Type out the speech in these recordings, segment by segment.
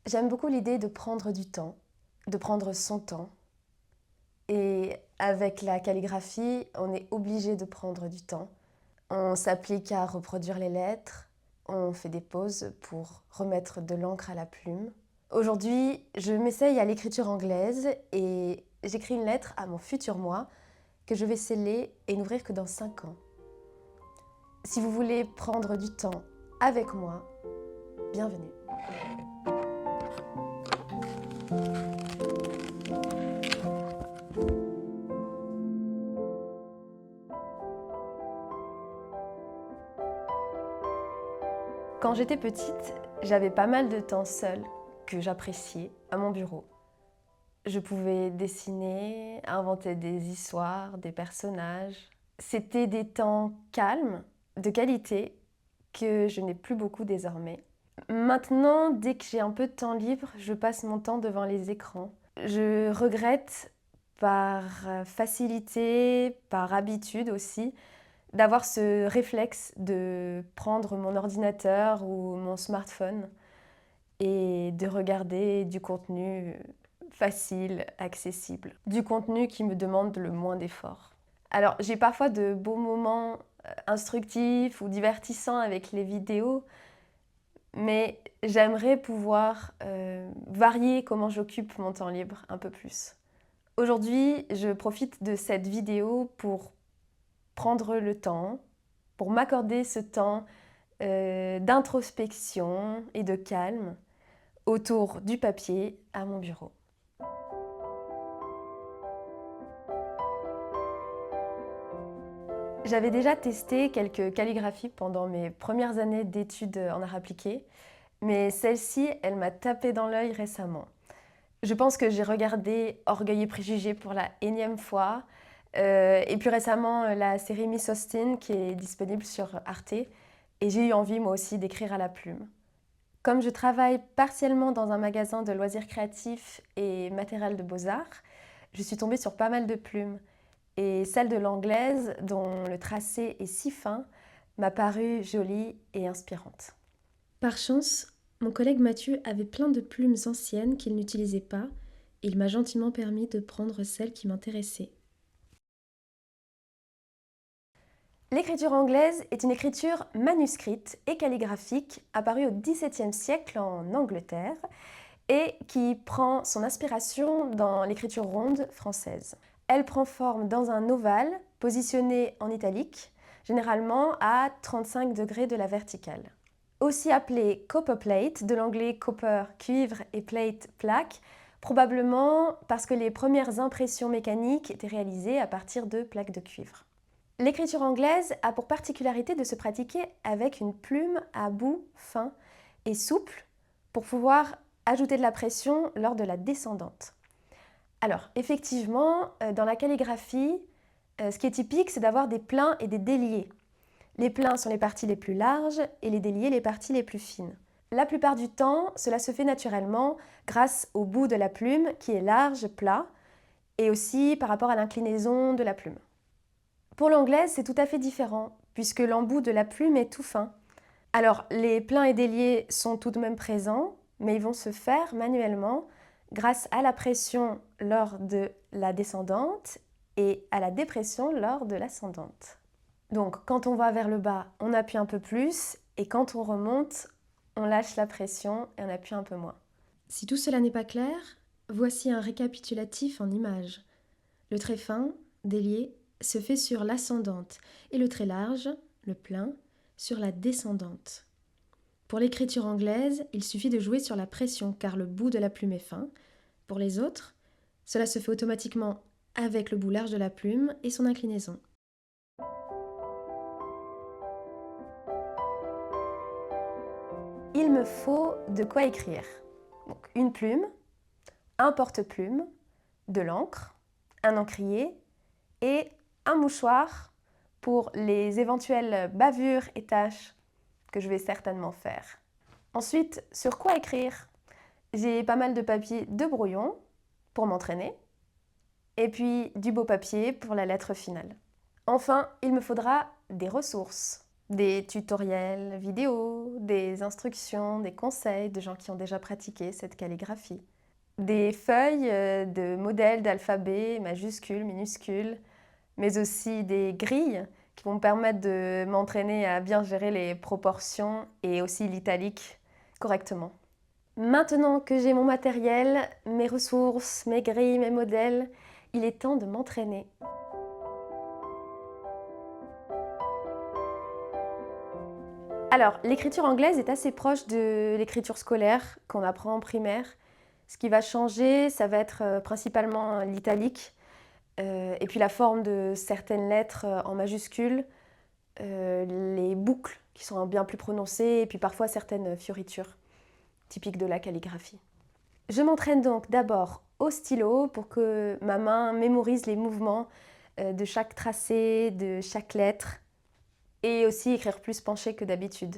J'aime beaucoup l'idée de prendre du temps, de prendre son temps. Et avec la calligraphie, on est obligé de prendre du temps. On s'applique à reproduire les lettres, on fait des pauses pour remettre de l'encre à la plume. Aujourd'hui, je m'essaye à l'écriture anglaise et j'écris une lettre à mon futur moi que je vais sceller et n'ouvrir que dans 5 ans. Si vous voulez prendre du temps avec moi, bienvenue. Quand j'étais petite, j'avais pas mal de temps seule que j'appréciais à mon bureau. Je pouvais dessiner, inventer des histoires, des personnages. C'était des temps calmes, de qualité, que je n'ai plus beaucoup désormais. Maintenant, dès que j'ai un peu de temps libre, je passe mon temps devant les écrans. Je regrette, par facilité, par habitude aussi, d'avoir ce réflexe de prendre mon ordinateur ou mon smartphone et de regarder du contenu facile, accessible, du contenu qui me demande le moins d'efforts. Alors j'ai parfois de beaux moments instructifs ou divertissants avec les vidéos, mais j'aimerais pouvoir varier comment j'occupe mon temps libre un peu plus. Aujourd'hui, je profite de cette vidéo pour prendre le temps, pour m'accorder ce temps d'introspection et de calme autour du papier à mon bureau. J'avais déjà testé quelques calligraphies pendant mes premières années d'études en arts appliqués, mais celle-ci, elle m'a tapé dans l'œil récemment. Je pense que j'ai regardé Orgueil et préjugés pour la énième fois, et puis récemment la série Miss Austen qui est disponible sur Arte, et j'ai eu envie moi aussi d'écrire à la plume. Comme je travaille partiellement dans un magasin de loisirs créatifs et matériel de beaux-arts, je suis tombée sur pas mal de plumes. Et celle de l'anglaise, dont le tracé est si fin, m'a paru jolie et inspirante. Par chance, mon collègue Mathieu avait plein de plumes anciennes qu'il n'utilisait pas et il m'a gentiment permis de prendre celles qui m'intéressaient. L'écriture anglaise est une écriture manuscrite et calligraphique apparue au XVIIe siècle en Angleterre et qui prend son inspiration dans l'écriture ronde française. Elle prend forme dans un ovale positionné en italique, généralement à 35 degrés de la verticale. Aussi appelée copperplate, de l'anglais copper, cuivre et plate, plaque, probablement parce que les premières impressions mécaniques étaient réalisées à partir de plaques de cuivre. L'écriture anglaise a pour particularité de se pratiquer avec une plume à bout fin et souple pour pouvoir ajouter de la pression lors de la descendante. Alors, effectivement, dans la calligraphie, ce qui est typique, c'est d'avoir des pleins et des déliés. Les pleins sont les parties les plus larges et les déliés les parties les plus fines. La plupart du temps, cela se fait naturellement grâce au bout de la plume qui est large, plat, et aussi par rapport à l'inclinaison de la plume. Pour l'anglaise, c'est tout à fait différent, puisque l'embout de la plume est tout fin. Alors, les pleins et déliés sont tout de même présents, mais ils vont se faire manuellement grâce à la pression lors de la descendante et à la dépression lors de l'ascendante. Donc, quand on va vers le bas, on appuie un peu plus, et quand on remonte, on lâche la pression et on appuie un peu moins. Si tout cela n'est pas clair, voici un récapitulatif en images. Le trait fin, délié, se fait sur l'ascendante et le trait large, le plein, sur la descendante. Pour l'écriture anglaise, il suffit de jouer sur la pression car le bout de la plume est fin. Pour les autres, cela se fait automatiquement avec le bout large de la plume et son inclinaison. Il me faut de quoi écrire. Donc, une plume, un porte-plume, de l'encre, un encrier et un mouchoir pour les éventuelles bavures et taches que je vais certainement faire. Ensuite, sur quoi écrire? J'ai pas mal de papier de brouillon pour m'entraîner et puis du beau papier pour la lettre finale. Enfin, il me faudra des ressources. des tutoriels vidéo, des instructions, des conseils de gens qui ont déjà pratiqué cette calligraphie. Des feuilles de modèles d'alphabet, majuscules, minuscules, mais aussi des grilles qui vont me permettre de m'entraîner à bien gérer les proportions et aussi l'italique correctement. Maintenant que j'ai mon matériel, mes ressources, mes grilles, mes modèles, il est temps de m'entraîner. Alors, l'écriture anglaise est assez proche de l'écriture scolaire qu'on apprend en primaire. Ce qui va changer, ça va être principalement l'italique et puis la forme de certaines lettres en majuscules, les boucles qui sont bien plus prononcées et puis parfois certaines fioritures typiques de la calligraphie. Je m'entraîne donc d'abord au stylo pour que ma main mémorise les mouvements de chaque tracé, de chaque lettre et aussi écrire plus penché que d'habitude.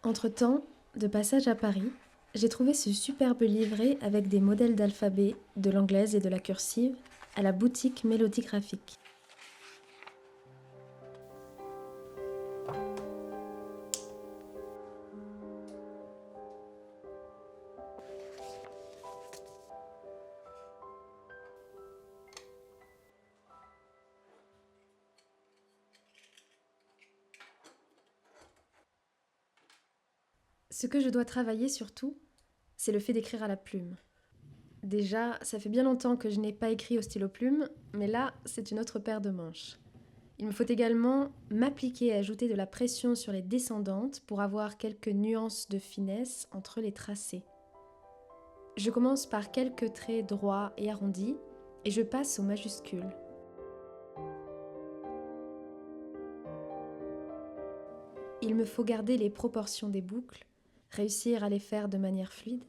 Entre-temps, de passage à Paris, j'ai trouvé ce superbe livret avec des modèles d'alphabet, de l'anglaise et de la cursive à la boutique Mélodie Graphique. Ce que je dois travailler surtout, c'est le fait d'écrire à la plume. Déjà, ça fait bien longtemps que je n'ai pas écrit au stylo-plume, mais là, c'est une autre paire de manches. Il me faut également m'appliquer à ajouter de la pression sur les descendantes pour avoir quelques nuances de finesse entre les tracés. Je commence par quelques traits droits et arrondis et je passe aux majuscules. Il me faut garder les proportions des boucles, réussir à les faire de manière fluide.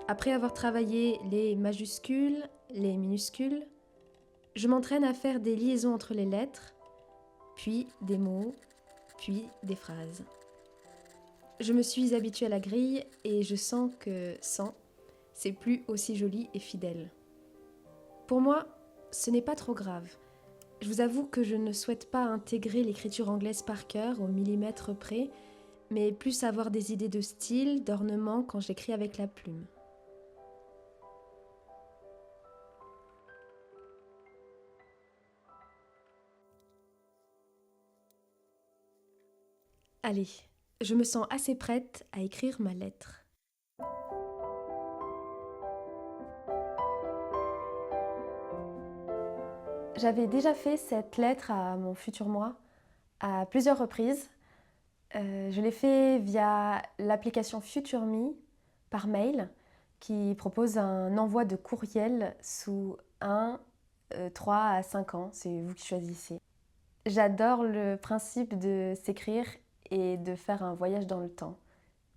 Après avoir travaillé les majuscules, les minuscules, je m'entraîne à faire des liaisons entre les lettres, puis des mots, puis des phrases. Je me suis habituée à la grille et je sens que sans, c'est plus aussi joli et fidèle. Pour moi, ce n'est pas trop grave. Je vous avoue que je ne souhaite pas intégrer l'écriture anglaise par cœur au millimètre près, mais plus avoir des idées de style, d'ornement quand j'écris avec la plume. Allez, je me sens assez prête à écrire ma lettre. J'avais déjà fait cette lettre à mon futur moi à plusieurs reprises. Je l'ai fait via l'application FutureMe par mail qui propose un envoi de courriel sous 3 à 5 ans, c'est vous qui choisissez. J'adore le principe de s'écrire et de faire un voyage dans le temps.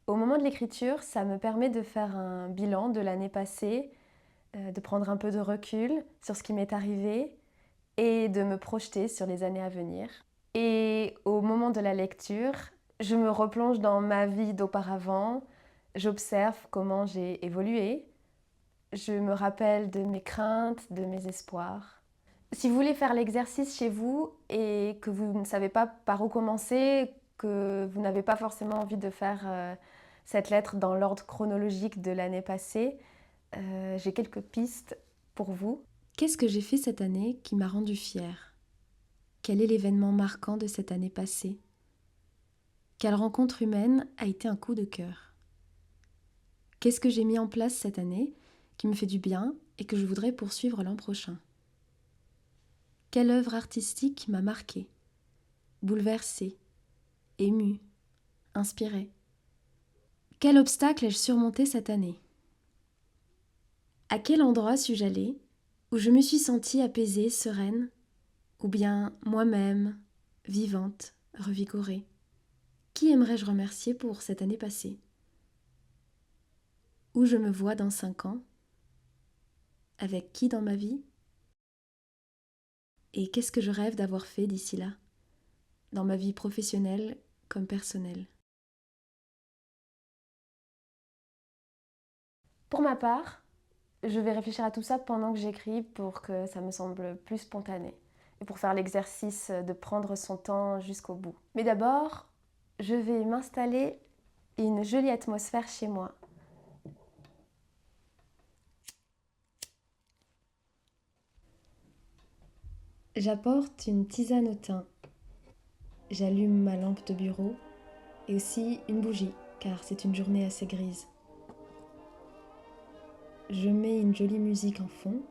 Au moment de l'écriture, ça me permet de faire un bilan de l'année passée, de prendre un peu de recul sur ce qui m'est arrivé et de me projeter sur les années à venir. Et au moment de la lecture, je me replonge dans ma vie d'auparavant, j'observe comment j'ai évolué, je me rappelle de mes craintes, de mes espoirs. Si vous voulez faire l'exercice chez vous et que vous ne savez pas par où commencer, que vous n'avez pas forcément envie de faire cette lettre dans l'ordre chronologique de l'année passée, j'ai quelques pistes pour vous. Qu'est-ce que j'ai fait cette année qui m'a rendue fière? Quel est l'événement marquant de cette année passée? Quelle rencontre humaine a été un coup de cœur? Qu'est-ce que j'ai mis en place cette année qui me fait du bien et que je voudrais poursuivre l'an prochain? Quelle œuvre artistique m'a marquée, bouleversée, émue, inspirée? Quel obstacle ai-je surmonté cette année? À quel endroit suis-je allée où je me suis sentie apaisée, sereine, ou bien moi-même, vivante, revigorée? Qui aimerais-je remercier pour cette année passée? Où je me vois dans 5 ans? Avec qui dans ma vie? Et qu'est-ce que je rêve d'avoir fait d'ici là, dans ma vie professionnelle comme personnelle? Pour ma part, je vais réfléchir à tout ça pendant que j'écris pour que ça me semble plus spontané et pour faire l'exercice de prendre son temps jusqu'au bout. Mais d'abord, je vais m'installer une jolie atmosphère chez moi. J'apporte une tisane au thym. J'allume ma lampe de bureau et aussi une bougie, car c'est une journée assez grise. Je mets une jolie musique en fond.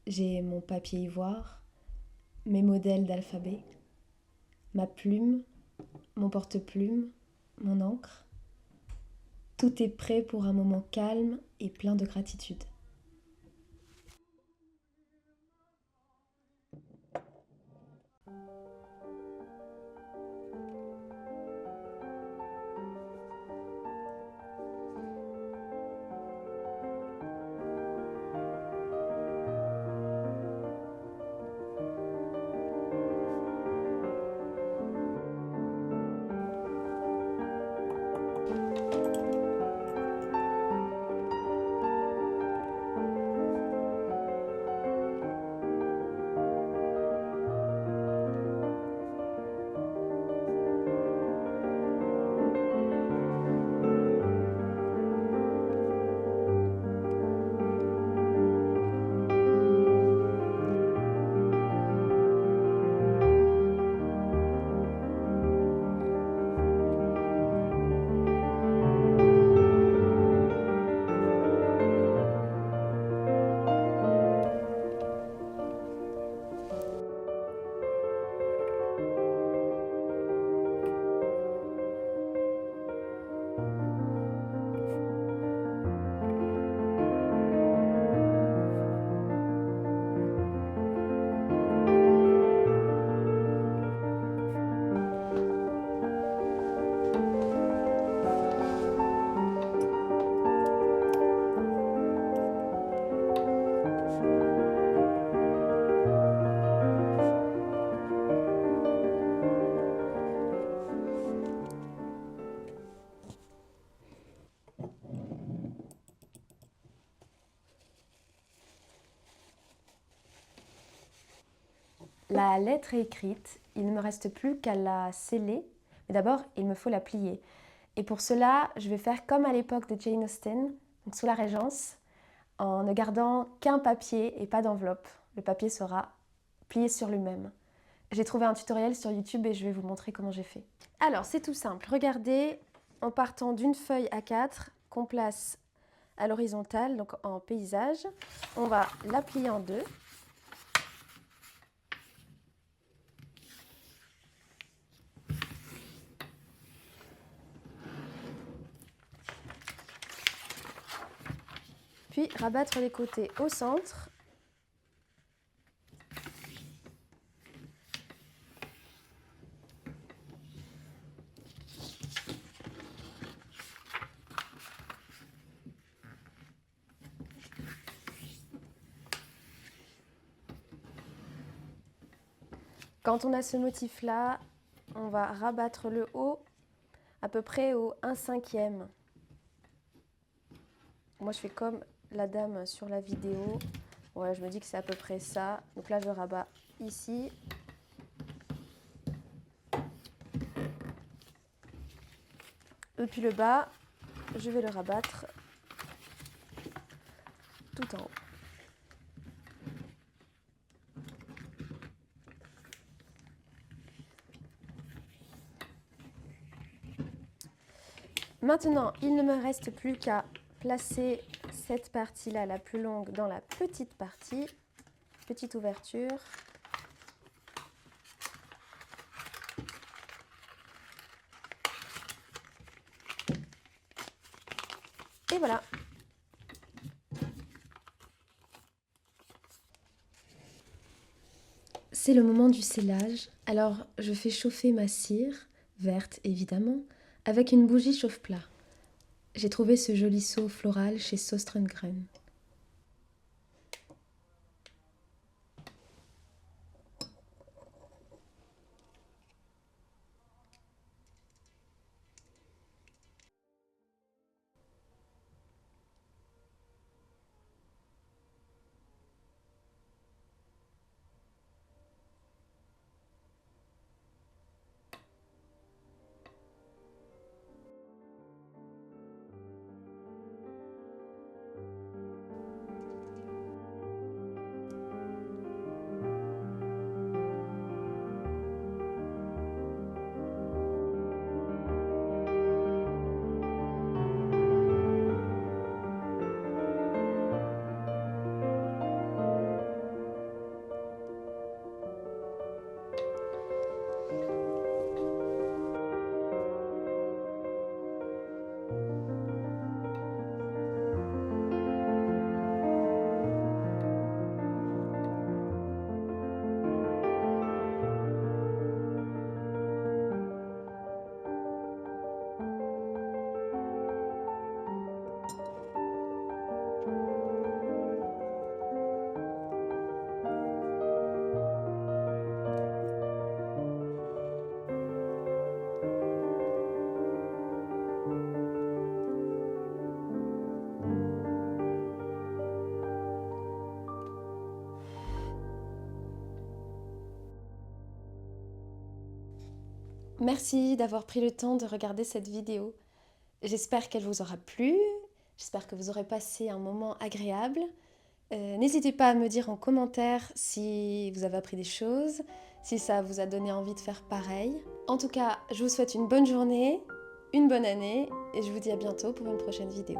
J'ai mon papier ivoire, mes modèles d'alphabet, ma plume, mon porte-plume, mon encre. Tout est prêt pour un moment calme et plein de gratitude. La lettre est écrite, il ne me reste plus qu'à la sceller, mais d'abord il me faut la plier. Et pour cela, je vais faire comme à l'époque de Jane Austen, donc sous la Régence, en ne gardant qu'un papier et pas d'enveloppe. Le papier sera plié sur lui-même. J'ai trouvé un tutoriel sur YouTube et je vais vous montrer comment j'ai fait. Alors, c'est tout simple. Regardez, en partant d'une feuille A4 qu'on place à l'horizontale, donc en paysage, on va la plier en deux. Puis rabattre les côtés au centre. Quand on a ce motif-là, on va rabattre le haut à peu près au 1/5. Moi, je fais comme la dame sur la vidéo. Ouais, je me dis que c'est à peu près ça. Donc là, je rabats ici. Et puis le bas, je vais le rabattre tout en haut. Maintenant, il ne me reste plus qu'à placer cette partie-là, la plus longue, dans la petite partie, petite ouverture. Et voilà. C'est le moment du scellage, alors je fais chauffer ma cire, verte évidemment, avec une bougie chauffe-plat. J'ai trouvé ce joli seau floral chez Søstrene. Merci d'avoir pris le temps de regarder cette vidéo. J'espère qu'elle vous aura plu, j'espère que vous aurez passé un moment agréable. N'hésitez pas à me dire en commentaire si vous avez appris des choses, si ça vous a donné envie de faire pareil. En tout cas, je vous souhaite une bonne journée, une bonne année et je vous dis à bientôt pour une prochaine vidéo.